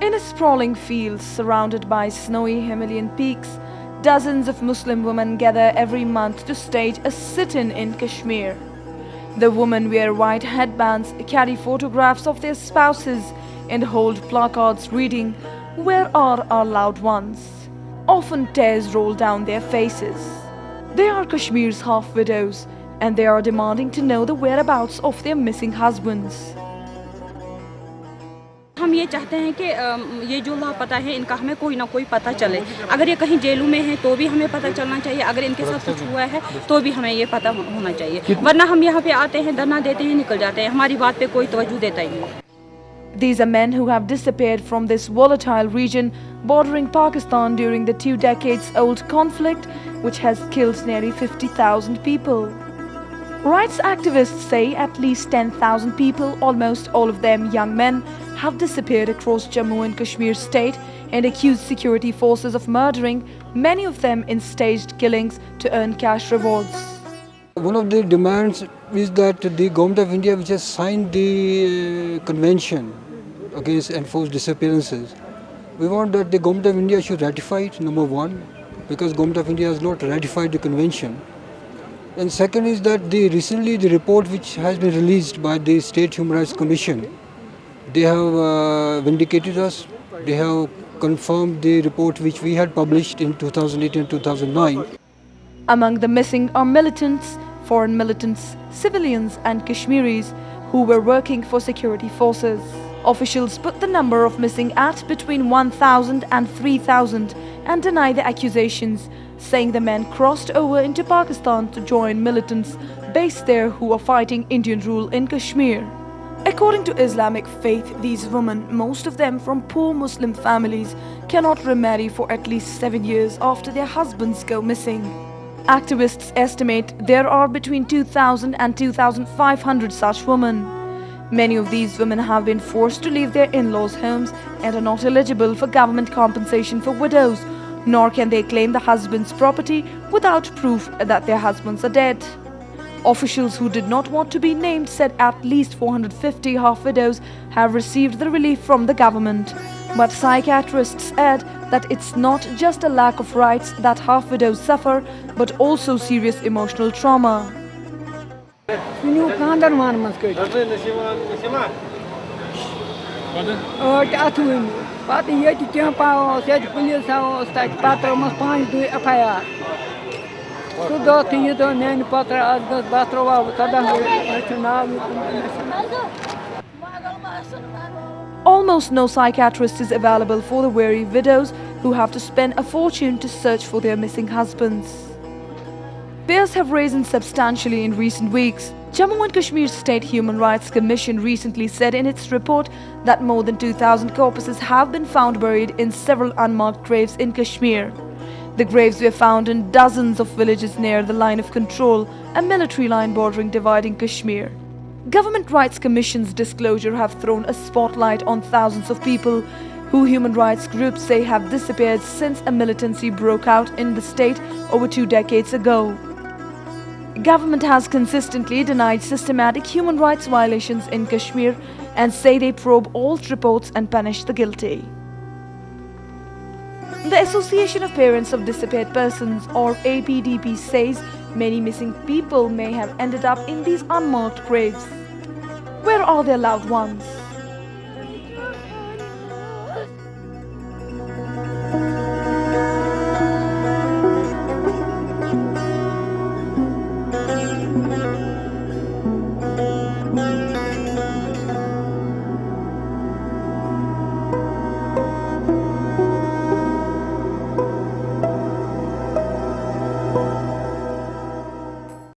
In a sprawling field surrounded by snowy Himalayan peaks, dozens of Muslim women gather every month to stage a sit-in in Kashmir. The women wear white headbands, carry photographs of their spouses, and hold placards reading, "Where are our loved ones?" Often tears roll down their faces. They are Kashmir's half-widows, and they are demanding to know the whereabouts of their missing husbands. हम ये चाहते हैं कि ये जो लापता है इनका हमें कोई ना कोई पता चले। अगर ये कहीं जेलों में हैं तो भी हमें पता चलना चाहिए, अगर इनके साथ कुछ हुआ है तो भी हमें ये पता होना चाहिए, वरना हम यहाँ पे आते हैं, धरना देते हैं, निकल जाते हैं, हमारी बात पे कोई तवज्जो देता ही नहीं। These are men who have disappeared from this volatile region bordering Pakistan during the 2 decades-old conflict, which has killed nearly 50,000 people. Rights activists say at least 10,000 people, almost all of them young men, have disappeared across Jammu and Kashmir state and accuse security forces of murdering, many of them in staged killings to earn cash rewards. One of the demands is that the Government of India, which has signed the Convention against enforced disappearances, we want that the Government of India should ratify it, number one, because Government of India has not ratified the Convention. And second is that recently the report which has been released by the State Human Rights Commission, they have vindicated us, they have confirmed the report which we had published in 2008 and 2009. Among the missing are militants, foreign militants, civilians and Kashmiris who were working for security forces. Officials put the number of missing at between 1,000 and 3,000 and deny the accusations, saying the men crossed over into Pakistan to join militants based there who are fighting Indian rule in Kashmir. According to Islamic faith, these women, most of them from poor Muslim families, cannot remarry for at least 7 years after their husbands go missing. Activists estimate there are between 2,000 and 2,500 such women. Many of these women have been forced to leave their in-laws' homes and are not eligible for government compensation for widows, nor can they claim the husband's property without proof that their husbands are dead. Officials who did not want to be named said at least 450 half-widows have received the relief from the government. But psychiatrists add that it's not just a lack of rights that half-widows suffer, but also serious emotional trauma. Almost no psychiatrist is available for the weary widows who have to spend a fortune to search for their missing husbands. Fears have risen substantially in recent weeks. Jammu and Kashmir State Human Rights Commission recently said in its report that more than 2,000 corpses have been found buried in several unmarked graves in Kashmir. The graves were found in dozens of villages near the line of control, a military line bordering dividing Kashmir. Government Rights Commission's disclosure have thrown a spotlight on thousands of people who human rights groups say have disappeared since a militancy broke out in the state over 2 decades ago. Government has consistently denied systematic human rights violations in Kashmir and say they probe all reports and punish the guilty. The Association of Parents of Disappeared Persons, or APDP, says many missing people may have ended up in these unmarked graves. Where are their loved ones?